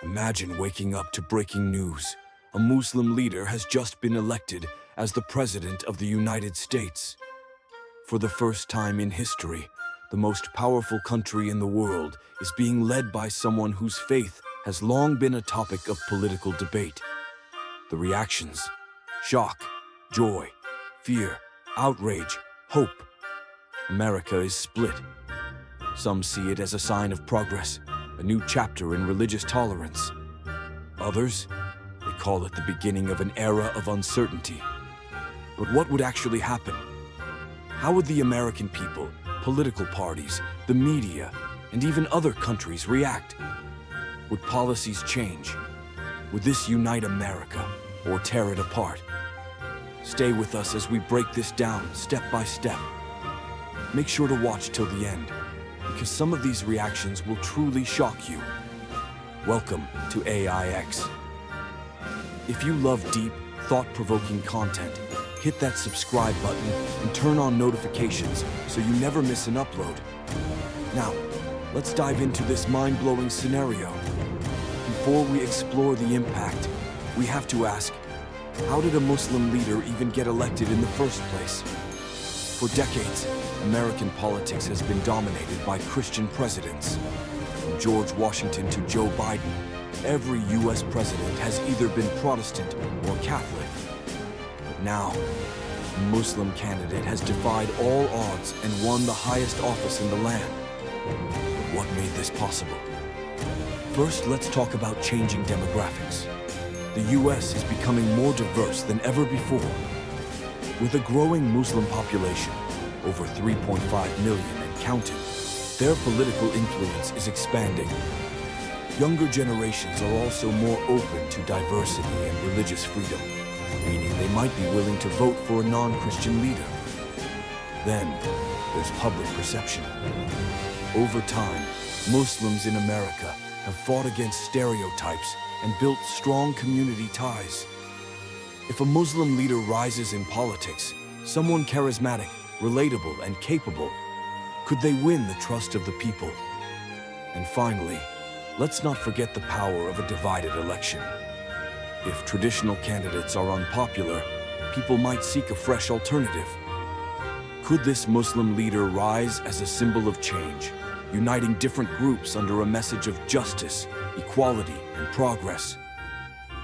Imagine waking up to breaking news. A Muslim leader has just been elected as the President of the United States. For the first time in history, the most powerful country in the world is being led by someone whose faith has long been a topic of political debate. The reactions: shock, joy, fear, outrage, hope. America is split. Some see it as a sign of progress, a new chapter in religious tolerance. Others, they call it the beginning of an era of uncertainty. But what would actually happen? How would the American people, political parties, the media, and even other countries react? Would policies change? Would this unite America or tear it apart? Stay with us as we break this down step by step. Make sure to watch till the end, because some of these reactions will truly shock you. Welcome to AIX. If you love deep, thought-provoking content, hit that subscribe button and turn on notifications so you never miss an upload. Now, let's dive into this mind-blowing scenario. Before we explore the impact, we have to ask, how did a Muslim leader even get elected in the first place? For decades, American politics has been dominated by Christian presidents. From George Washington to Joe Biden, every U.S. president has either been Protestant or Catholic. But now, a Muslim candidate has defied all odds and won the highest office in the land. But what made this possible? First, let's talk about changing demographics. The U.S. is becoming more diverse than ever before. With a growing Muslim population, over 3.5 million and counting, their political influence is expanding. Younger generations are also more open to diversity and religious freedom, meaning they might be willing to vote for a non-Christian leader. Then, there's public perception. Over time, Muslims in America have fought against stereotypes and built strong community ties. If a Muslim leader rises in politics, someone charismatic, relatable, and capable, could they win the trust of the people? And finally, let's not forget the power of a divided election. If traditional candidates are unpopular, people might seek a fresh alternative. Could this Muslim leader rise as a symbol of change, uniting different groups under a message of justice, equality, and progress?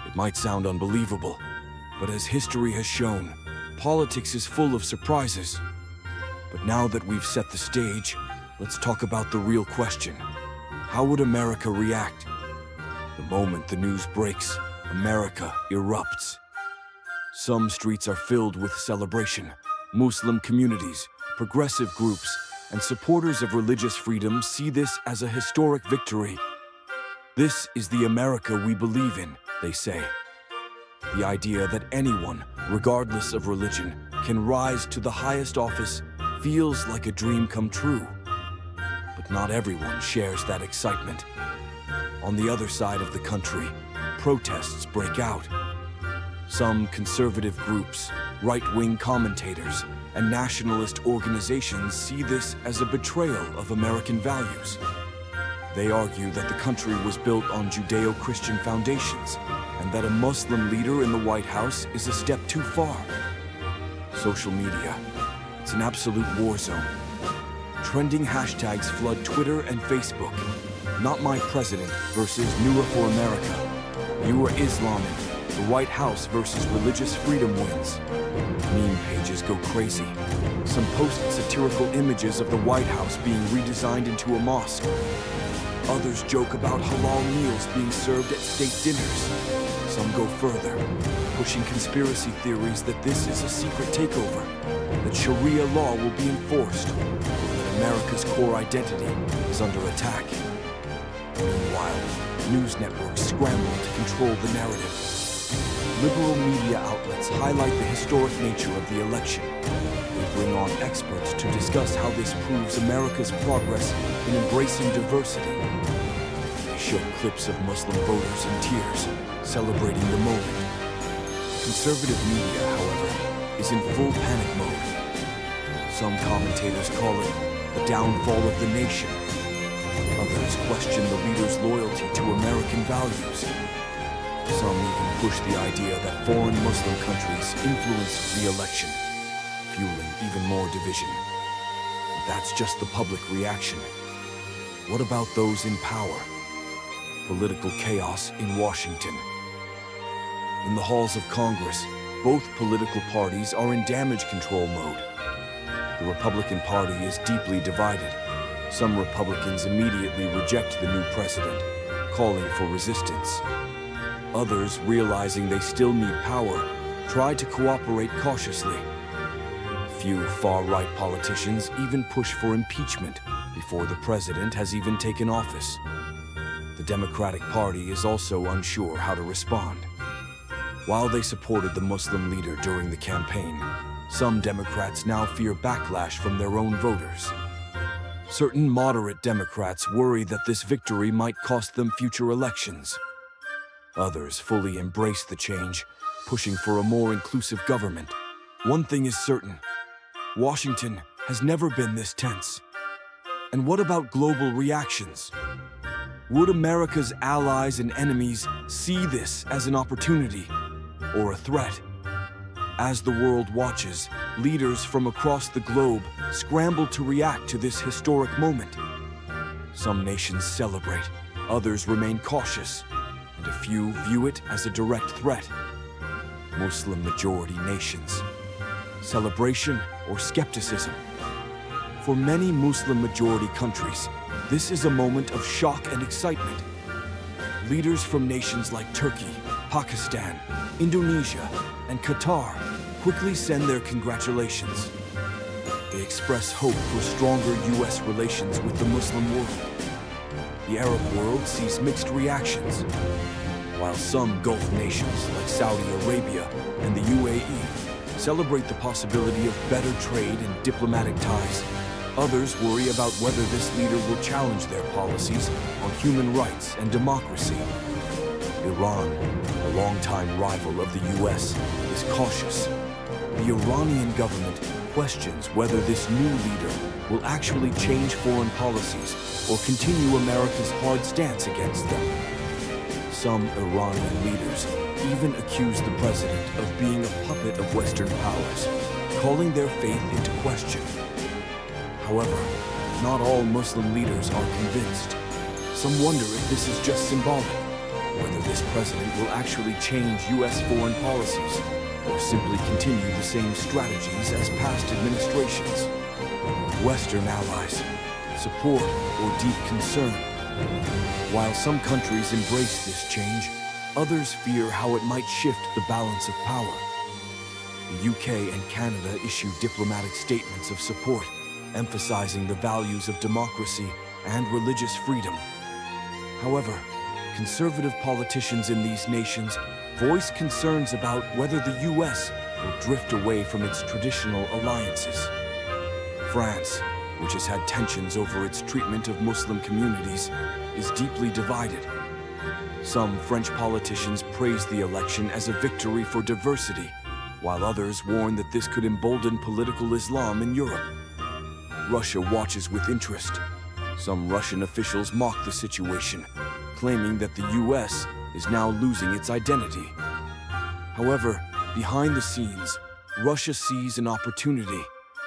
It might sound unbelievable, but as history has shown, politics is full of surprises. But now that we've set the stage, let's talk about the real question. How would America react? The moment the news breaks, America erupts. Some streets are filled with celebration. Muslim communities, progressive groups, and supporters of religious freedom see this as a historic victory. This is the America we believe in, they say. The idea that anyone, regardless of religion, can rise to the highest office feels like a dream come true. But not everyone shares that excitement. On the other side of the country, protests break out. Some conservative groups, right-wing commentators, and nationalist organizations see this as a betrayal of American values. They argue that the country was built on Judeo-Christian foundations, and that a Muslim leader in the White House is a step too far. Social media, it's an absolute war zone. Trending hashtags flood Twitter and Facebook. Not my president versus Newer for America. You are Islamic. The White House versus religious freedom wins. Meme pages go crazy. Some post satirical images of the White House being redesigned into a mosque. Others joke about halal meals being served at state dinners. Some go further, pushing conspiracy theories that this is a secret takeover, that Sharia law will be enforced, or that America's core identity is under attack. Meanwhile, news networks scramble to control the narrative. Liberal media outlets highlight the historic nature of the election. They bring on experts to discuss how this proves America's progress in embracing diversity. They show clips of Muslim voters in tears, celebrating the moment. Conservative media, however, is in full panic mode. Some commentators call it the downfall of the nation. Others question the leader's loyalty to American values. Some even push the idea that foreign Muslim countries influenced the election, fueling even more division. But that's just the public reaction. What about those in power? Political chaos in Washington. In the halls of Congress, both political parties are in damage control mode. The Republican Party is deeply divided. Some Republicans immediately reject the new president, calling for resistance. Others, realizing they still need power, try to cooperate cautiously. Few far-right politicians even push for impeachment before the president has even taken office. The Democratic Party is also unsure how to respond. While they supported the Muslim leader during the campaign, some Democrats now fear backlash from their own voters. Certain moderate Democrats worry that this victory might cost them future elections. Others fully embrace the change, pushing for a more inclusive government. One thing is certain: Washington has never been this tense. And what about global reactions? Would America's allies and enemies see this as an opportunity or a threat? As the world watches, leaders from across the globe scramble to react to this historic moment. Some nations celebrate, others remain cautious, and a few view it as a direct threat. Muslim-majority nations. Celebration or skepticism? For many Muslim-majority countries, this is a moment of shock and excitement. Leaders from nations like Turkey, Pakistan, Indonesia, and Qatar quickly send their congratulations. They express hope for stronger U.S. relations with the Muslim world. The Arab world sees mixed reactions. While some Gulf nations like Saudi Arabia and the UAE celebrate the possibility of better trade and diplomatic ties, others worry about whether this leader will challenge their policies on human rights and democracy. Iran, a longtime rival of the U.S., is cautious. The Iranian government questions whether this new leader will actually change foreign policies or continue America's hard stance against them. Some Iranian leaders even accuse the president of being a puppet of Western powers, calling their faith into question. However, not all Muslim leaders are convinced. Some wonder if this is just symbolic, whether this president will actually change U.S. foreign policies or simply continue the same strategies as past administrations. Western allies, support or deep concern. While some countries embrace this change, others fear how it might shift the balance of power. The UK and Canada issue diplomatic statements of support, emphasizing the values of democracy and religious freedom. However, conservative politicians in these nations voice concerns about whether the U.S. will drift away from its traditional alliances. France, which has had tensions over its treatment of Muslim communities, is deeply divided. Some French politicians praise the election as a victory for diversity, while others warn that this could embolden political Islam in Europe. Russia watches with interest. Some Russian officials mock the situation, claiming that the U.S. is now losing its identity. However, behind the scenes, Russia sees an opportunity.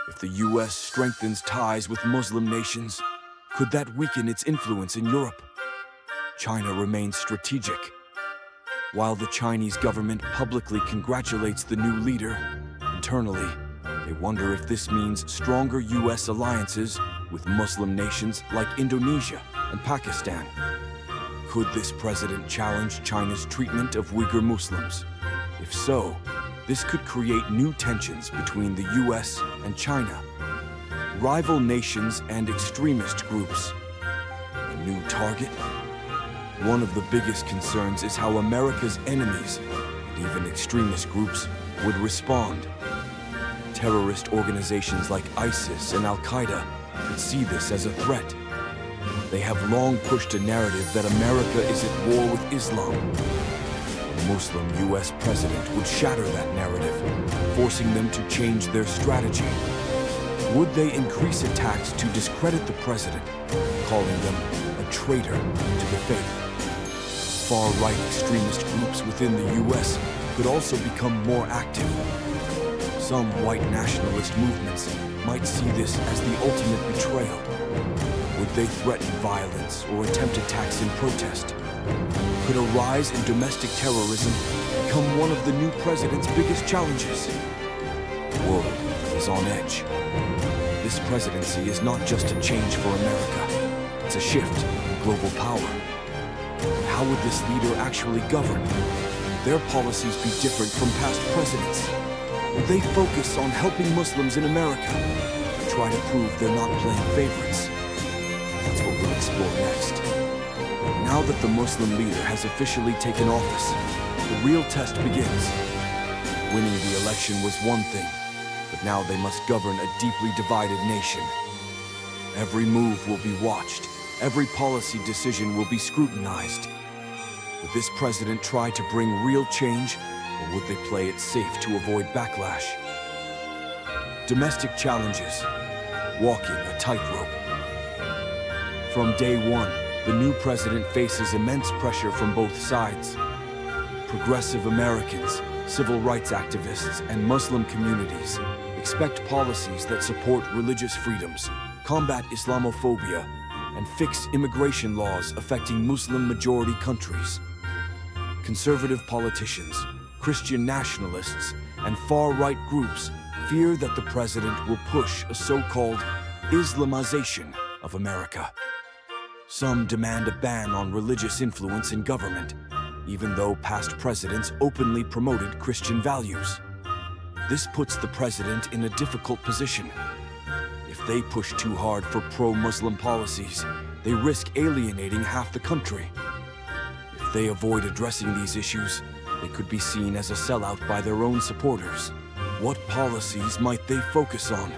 If the U.S. strengthens ties with Muslim nations, could that weaken its influence in Europe? China remains strategic. While the Chinese government publicly congratulates the new leader, internally, they wonder if this means stronger U.S. alliances with Muslim nations like Indonesia and Pakistan. Could this president challenge China's treatment of Uyghur Muslims? If so, this could create new tensions between the U.S. and China. Rival nations and extremist groups. A new target? One of the biggest concerns is how America's enemies, and even extremist groups, would respond. Terrorist organizations like ISIS and Al-Qaeda could see this as a threat. They have long pushed a narrative that America is at war with Islam. A Muslim U.S. president would shatter that narrative, forcing them to change their strategy. Would they increase attacks to discredit the president, calling them a traitor to the faith. Far-right extremist groups within the U.S. could also become more active. Some white nationalist movements might see this as the ultimate betrayal. Would they threaten violence or attempt attacks in protest? Could a rise in domestic terrorism become one of the new president's biggest challenges? The world is on edge. This presidency is not just a change for America. It's a shift in global power. How would this leader actually govern? Would their policies be different from past presidents? Will they focus on helping Muslims in America or try to prove they're not playing favorites? That's what we'll explore next. Now that the Muslim leader has officially taken office, the real test begins. Winning the election was one thing, but now they must govern a deeply divided nation. Every move will be watched. Every policy decision will be scrutinized. Would this president try to bring real change, or would they play it safe to avoid backlash? Domestic challenges. Walking a tightrope. From day one, the new president faces immense pressure from both sides. Progressive Americans, civil rights activists, and Muslim communities expect policies that support religious freedoms, combat Islamophobia, and fix immigration laws affecting Muslim-majority countries. Conservative politicians, Christian nationalists, and far-right groups fear that the president will push a so-called Islamization of America. Some demand a ban on religious influence in government, even though past presidents openly promoted Christian values. This puts the president in a difficult position. If they push too hard for pro-Muslim policies, they risk alienating half the country. If they avoid addressing these issues, they could be seen as a sellout by their own supporters. What policies might they focus on?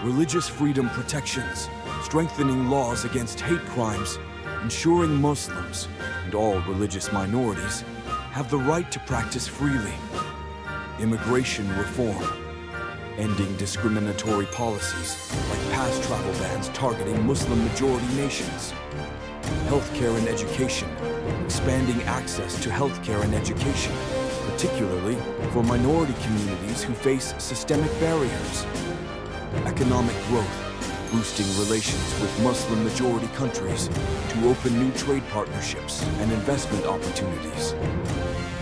Religious freedom protections, strengthening laws against hate crimes, ensuring Muslims and all religious minorities have the right to practice freely. Immigration reform, ending discriminatory policies like past travel bans targeting Muslim-majority nations. Healthcare and education, expanding access to healthcare and education, particularly for minority communities who face systemic barriers. Economic growth, boosting relations with Muslim-majority countries to open new trade partnerships and investment opportunities.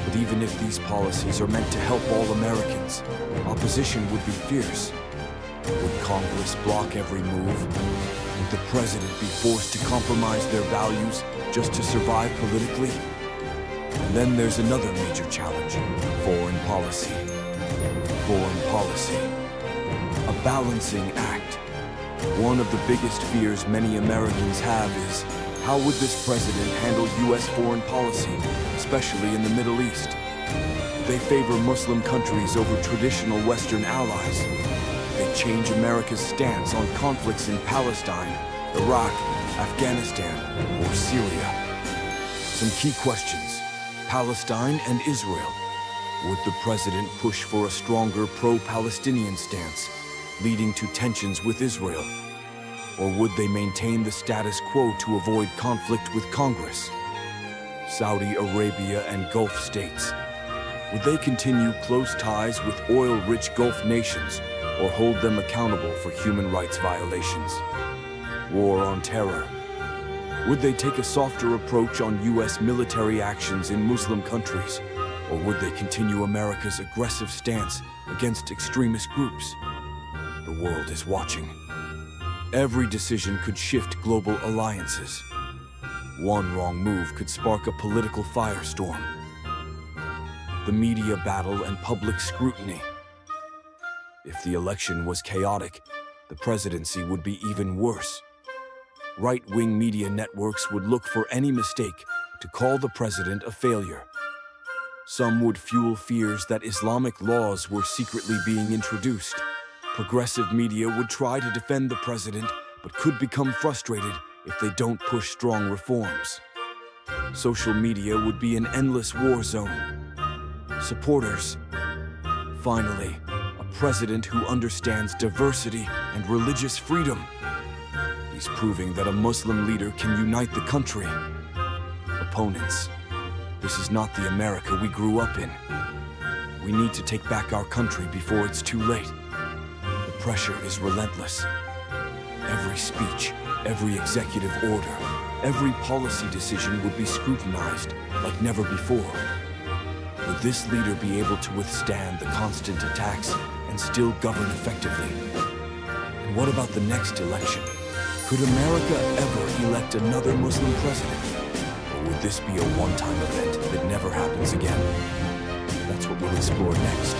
But even if these policies are meant to help all Americans, opposition would be fierce. Would Congress block every move? Would the president be forced to compromise their values just to survive politically? And then there's another major challenge: foreign policy. Foreign policy. A balancing act. One of the biggest fears many Americans have is, how would this president handle U.S. foreign policy, especially in the Middle East? Would they favor Muslim countries over traditional Western allies? Would they change America's stance on conflicts in Palestine, Iraq, Afghanistan, or Syria? Some key questions: Palestine and Israel. Would the president push for a stronger pro-Palestinian stance, leading to tensions with Israel? Or would they maintain the status quo to avoid conflict with Congress? Saudi Arabia and Gulf states. Would they continue close ties with oil-rich Gulf nations or hold them accountable for human rights violations? War on terror. Would they take a softer approach on U.S. military actions in Muslim countries? Or would they continue America's aggressive stance against extremist groups? The world is watching. Every decision could shift global alliances. One wrong move could spark a political firestorm. The media battle and public scrutiny. If the election was chaotic, the presidency would be even worse. Right-wing media networks would look for any mistake to call the president a failure. Some would fuel fears that Islamic laws were secretly being introduced. Progressive media would try to defend the president, but could become frustrated if they don't push strong reforms. Social media would be an endless war zone. Supporters. Finally, a president who understands diversity and religious freedom. policies proving that a Muslim leader can unite the country. Opponents, this is not the America we grew up in. We need to take back our country before it's too late. The pressure is relentless. Every speech, every executive order, every policy decision would be scrutinized like never before. Would this leader be able to withstand the constant attacks and still govern effectively? And what about the next election? Could America ever elect another Muslim president? Or would this be a one-time event that never happens again? That's what we'll explore next.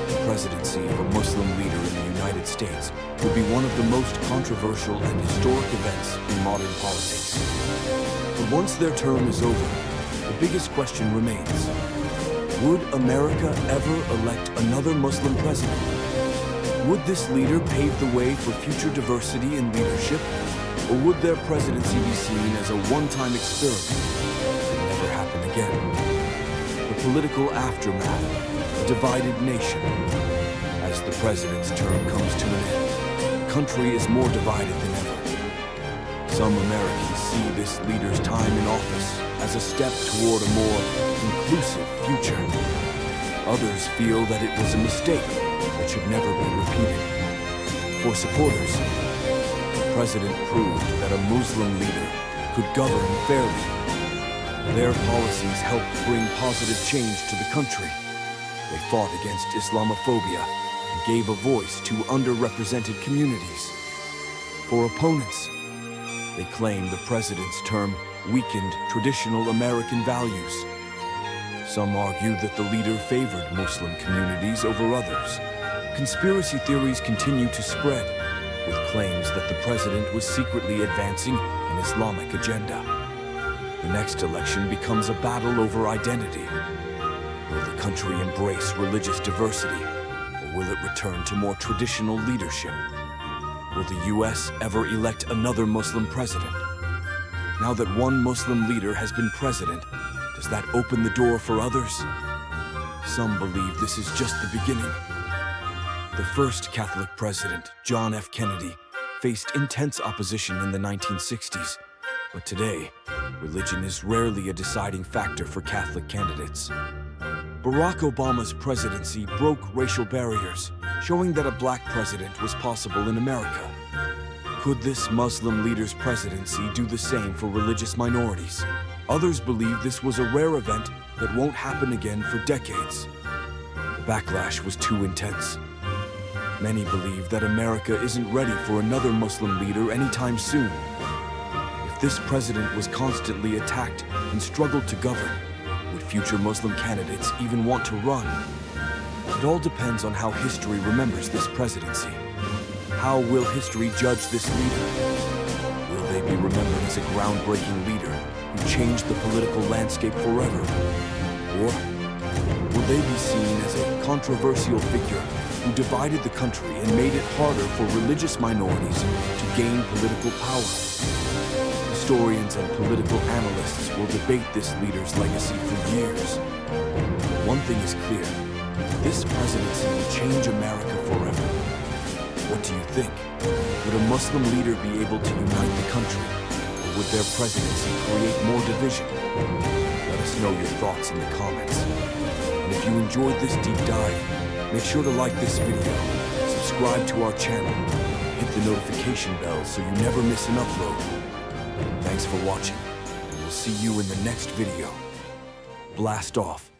The presidency of a Muslim leader in the United States would be one of the most controversial and historic events in modern politics. But once their term is over, the biggest question remains. Would America ever elect another Muslim president? Would this leader pave the way for future diversity in leadership? Or would their presidency be seen as a one-time experiment that could never happen again? The political aftermath, a divided nation. As the president's term comes to an end, the country is more divided than ever. Some Americans see this leader's time in office as a step toward a more inclusive future. Others feel that it was a mistake that should never be repeated. For supporters, the president proved that a Muslim leader could govern fairly. Their policies helped bring positive change to the country. They fought against Islamophobia and gave a voice to underrepresented communities. For opponents, they claim the president's term weakened traditional American values. Some argue that the leader favored Muslim communities over others. Conspiracy theories continue to spread, with claims that the president was secretly advancing an Islamic agenda. The next election becomes a battle over identity. Will the country embrace religious diversity, or will it return to more traditional leadership? Will the U.S. ever elect another Muslim president? Now that one Muslim leader has been president, does that open the door for others? Some believe this is just the beginning. The first Catholic president, John F. Kennedy, faced intense opposition in the 1960s. But today, religion is rarely a deciding factor for Catholic candidates. Barack Obama's presidency broke racial barriers, showing that a black president was possible in America. Could this Muslim leader's presidency do the same for religious minorities? Others believe this was a rare event that won't happen again for decades. The backlash was too intense. Many believe that America isn't ready for another Muslim leader anytime soon. If this president was constantly attacked and struggled to govern, would future Muslim candidates even want to run? It all depends on how history remembers this presidency. How will history judge this leader? Will they be remembered as a groundbreaking leader who changed the political landscape forever? Or will they be seen as a controversial figure who divided the country and made it harder for religious minorities to gain political power? Historians and political analysts will debate this leader's legacy for years. One thing is clear. This presidency will change America forever. What do you think? Would a Muslim leader be able to unite the country? Or would their presidency create more division? Let us know your thoughts in the comments. And if you enjoyed this deep dive, make sure to like this video, subscribe to our channel, hit the notification bell so you never miss an upload. Thanks for watching, and we'll see you in the next video. Blast off.